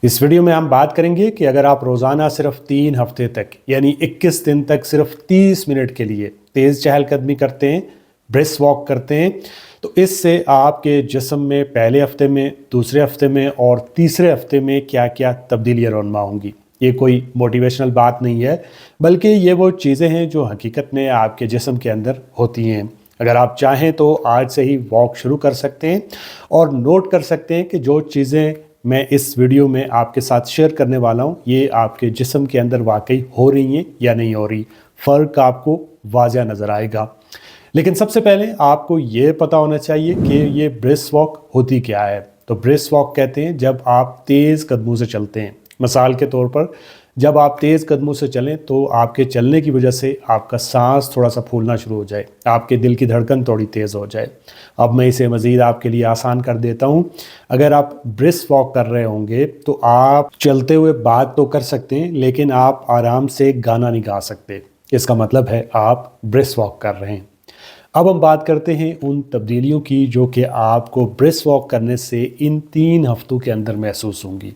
इस वीडियो में हम बात करेंगे कि अगर आप रोज़ाना सिर्फ 3 हफ्ते तक यानी 21 दिन तक सिर्फ 30 मिनट के लिए तेज़ चहलकदमी करते हैं, ब्रिस्क वॉक करते हैं, तो इससे आपके जिस्म में पहले हफ्ते में, दूसरे हफ्ते में और तीसरे हफ्ते में क्या क्या तब्दीलियाँ रौनमा होंगी। ये कोई मोटिवेशनल बात नहीं है, बल्कि ये वो चीज़ें हैं जो हकीकत में आपके जिस्म के अंदर होती हैं। अगर आप चाहें तो आज से ही वॉक शुरू कर सकते हैं और नोट कर सकते हैं कि जो चीज़ें मैं इस वीडियो में आपके साथ शेयर करने वाला हूँ, ये आपके जिस्म के अंदर वाकई हो रही हैं या नहीं हो रही। फ़र्क आपको वाज़ह नज़र आएगा। लेकिन सबसे पहले आपको ये पता होना चाहिए कि ये ब्रिस्क वॉक होती क्या है। तो ब्रिस्क वॉक कहते हैं जब आप तेज़ कदमों से चलते हैं। मिसाल के तौर पर जब आप तेज़ कदमों से चलें तो आपके चलने की वजह से आपका सांस थोड़ा सा फूलना शुरू हो जाए, आपके दिल की धड़कन थोड़ी तेज़ हो जाए। अब मैं इसे मज़ीद आपके लिए आसान कर देता हूँ। अगर आप ब्रिस्क वॉक कर रहे होंगे तो आप चलते हुए बात तो कर सकते हैं, लेकिन आप आराम से गाना नहीं गा सकते। इसका मतलब है आप ब्रिस्क वॉक कर रहे हैं। अब हम बात करते हैं उन तब्दीलियों की जो कि आपको ब्रिस्क वॉक करने से इन 3 हफ्तों के अंदर महसूस होंगी।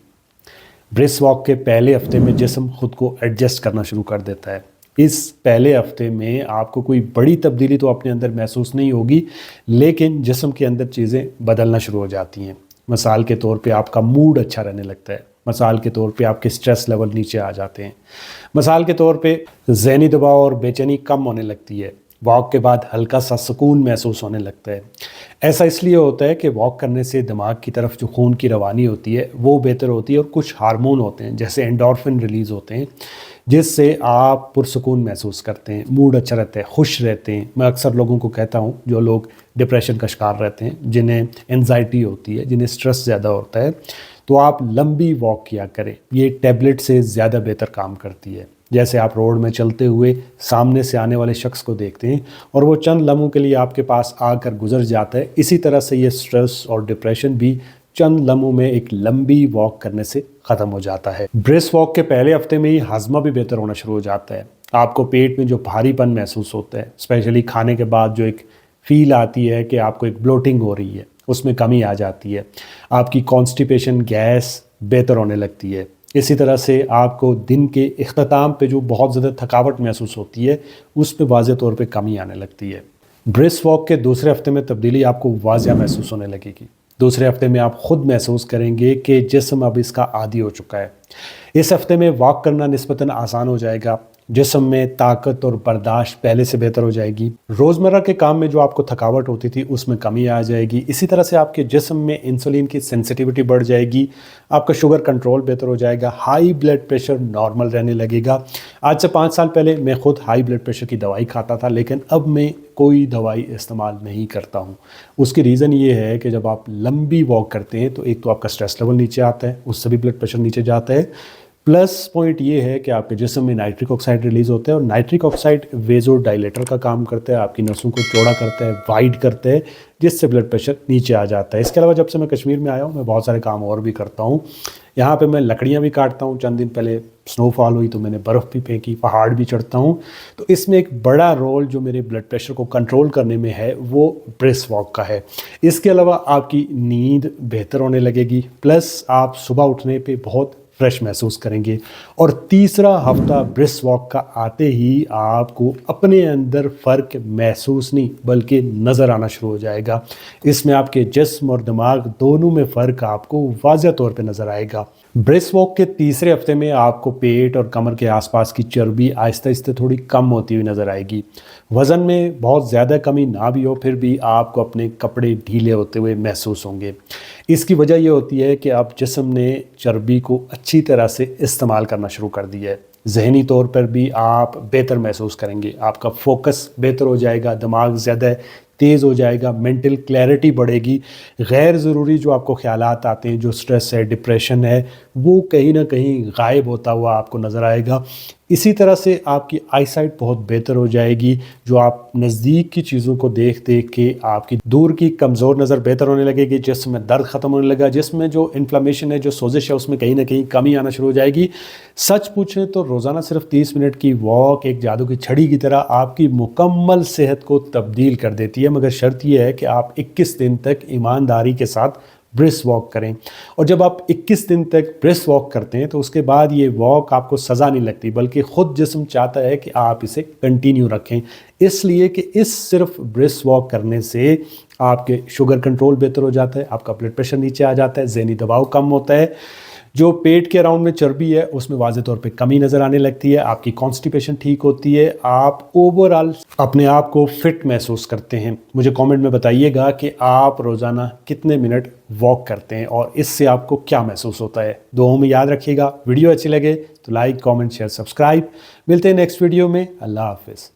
ब्रिस्क वॉक के पहले हफ्ते में जिस्म खुद को एडजस्ट करना शुरू कर देता है। इस पहले हफ्ते में आपको कोई बड़ी तब्दीली तो अपने अंदर महसूस नहीं होगी, लेकिन जिस्म के अंदर चीज़ें बदलना शुरू हो जाती हैं। मिसाल के तौर पे आपका मूड अच्छा रहने लगता है। मिसाल के तौर पे आपके स्ट्रेस लेवल नीचे आ जाते हैं। मिसाल के तौर पे ज़हनी दबाव और बेचैनी कम होने लगती है। वॉक के बाद हल्का सा सुकून महसूस होने लगता है। ऐसा इसलिए होता है कि वॉक करने से दिमाग की तरफ जो खून की रवानी होती है वो बेहतर होती है और कुछ हार्मोन होते हैं जैसे एंडोर्फिन रिलीज़ होते हैं, जिससे आप पुरसुकून महसूस करते हैं, मूड अच्छा रहता है, खुश रहते हैं। मैं अक्सर लोगों को कहता हूँ जो लोग डिप्रेशन का शिकार रहते हैं, जिन्हें एंजाइटी होती है, जिन्हें स्ट्रेस ज़्यादा होता है, तो आप लंबी वॉक किया करें। ये टैबलेट से ज़्यादा बेहतर काम करती है। जैसे आप रोड में चलते हुए सामने से आने वाले शख्स को देखते हैं और वो चंद लम्हों के लिए आपके पास आकर गुजर जाता है, इसी तरह से ये स्ट्रेस और डिप्रेशन भी चंद लम्हों में एक लंबी वॉक करने से ख़त्म हो जाता है। ब्रिस्क वॉक के पहले हफ्ते में ही हाजमा भी बेहतर होना शुरू हो जाता है। आपको पेट में जो भारीपन महसूस होता है, स्पेशली खाने के बाद जो एक फील आती है कि आपको एक ब्लोटिंग हो रही है, उसमें कमी आ जाती है। आपकी कॉन्स्टिपेशन गैस बेहतर होने लगती है। इसी तरह से आपको दिन के इख्तिताम पे जो बहुत ज़्यादा थकावट महसूस होती है, उस पे वाज़ह तौर पे कमी आने लगती है। ब्रिस्क वॉक के दूसरे हफ्ते में तब्दीली आपको वाज़ह महसूस होने लगेगी। दूसरे हफ्ते में आप खुद महसूस करेंगे कि जिस्म अब इसका आदी हो चुका है। इस हफ्ते में वॉक करना निस्बतन आसान हो जाएगा। जिस्म में ताकत और बर्दाश्त पहले से बेहतर हो जाएगी। रोज़मर्रा के काम में जो आपको थकावट होती थी उसमें कमी आ जाएगी। इसी तरह से आपके जिस्म में इंसुलिन की सेंसिटिविटी बढ़ जाएगी। आपका शुगर कंट्रोल बेहतर हो जाएगा। हाई ब्लड प्रेशर नॉर्मल रहने लगेगा। आज से 5 साल पहले मैं खुद हाई ब्लड प्रेशर की दवाई खाता था, लेकिन अब मैं कोई दवाई इस्तेमाल नहीं करता हूँ। उसकी रीज़न ये है कि जब आप लंबी वॉक करते हैं तो एक तो आपका स्ट्रेस लेवल नीचे आता है, उससे भी ब्लड प्रेशर नीचे जाता है। प्लस पॉइंट ये है कि आपके जिस्म में नाइट्रिक ऑक्साइड रिलीज़ होता है और नाइट्रिक ऑक्साइड वेज़ो डायलेटर का काम करता है, आपकी नसों को चौड़ा करता है, वाइड करता है, जिससे ब्लड प्रेशर नीचे आ जाता है। इसके अलावा जब से मैं कश्मीर में आया हूँ, मैं बहुत सारे काम और भी करता हूँ। यहाँ पे मैं लकड़ियाँ भी काटता हूँ। चंद दिन पहले स्नोफॉल हुई तो मैंने बर्फ़ भी फेंकी, पहाड़ भी चढ़ता हूँ। तो इसमें एक बड़ा रोल जो मेरे ब्लड प्रेशर को कंट्रोल करने में है वो ब्रिस्क वॉक का है। इसके अलावा आपकी नींद बेहतर होने लगेगी, प्लस आप सुबह उठने पर बहुत फ्रेश महसूस करेंगे। और तीसरा हफ्ता ब्रिस्क वॉक का आते ही आपको अपने अंदर फ़र्क महसूस नहीं बल्कि नज़र आना शुरू हो जाएगा। इसमें आपके जिस्म और दिमाग दोनों में फ़र्क आपको वाज़ह तौर पे नज़र आएगा। ब्रिस्क वॉक के तीसरे हफ्ते में आपको पेट और कमर के आसपास की चर्बी आहिस्ता आहिस्ता थोड़ी कम होती हुई नज़र आएगी। वज़न में बहुत ज़्यादा कमी ना भी हो, फिर भी आपको अपने कपड़े ढीले होते हुए महसूस होंगे। इसकी वजह यह होती है कि अब जिस्म ने चर्बी को अच्छी तरह से इस्तेमाल करना शुरू कर दिया है। ज़हनी तौर पर भी आप बेहतर महसूस करेंगे, आपका फोकस बेहतर हो जाएगा, दिमाग ज़्यादा तेज़ हो जाएगा, मेंटल क्लैरिटी बढ़ेगी। गैर ज़रूरी जो आपको ख़यालात आते हैं, जो स्ट्रेस है, डिप्रेशन है, वो कहीं ना कहीं गायब होता हुआ आपको नज़र आएगा। इसी तरह से आपकी आईसाइट बहुत बेहतर हो जाएगी। जो आप नज़दीक की चीज़ों को देख देख के आपकी दूर की कमज़ोर नज़र बेहतर होने लगेगी। जिसमें दर्द ख़त्म होने लगा, जिसमें जो इन्फ्लेमेशन है, जो सोजिश है, उसमें कहीं ना कहीं कमी आना शुरू हो जाएगी। सच पूछें तो रोज़ाना सिर्फ 30 मिनट की वॉक एक जादू की छड़ी की तरह आपकी मुकम्मल सेहत को तब्दील कर देती है, मगर शर्त यह है कि आप 21 दिन तक ईमानदारी के साथ ब्रिस्क वॉक करें। और जब आप 21 दिन तक ब्रिस्क वॉक करते हैं तो उसके बाद ये वॉक आपको सज़ा नहीं लगती, बल्कि ख़ुद जिस्म चाहता है कि आप इसे कंटिन्यू रखें, इसलिए कि इस सिर्फ ब्रिस्क वॉक करने से आपके शुगर कंट्रोल बेहतर हो जाता है, आपका ब्लड प्रेशर नीचे आ जाता है, ज़हनी दबाव कम होता है, जो पेट के अराउंड में चर्बी है उसमें वाज़े तौर पे कमी नज़र आने लगती है, आपकी कॉन्स्टिपेशन ठीक होती है, आप ओवरऑल अपने आप को फिट महसूस करते हैं। मुझे कमेंट में बताइएगा कि आप रोज़ाना कितने मिनट वॉक करते हैं और इससे आपको क्या महसूस होता है। दुआओं में याद रखिएगा। वीडियो अच्छी लगे तो लाइक, कमेंट, शेयर, सब्सक्राइब। मिलते हैं नेक्स्ट वीडियो में। अल्लाह हाफिज़।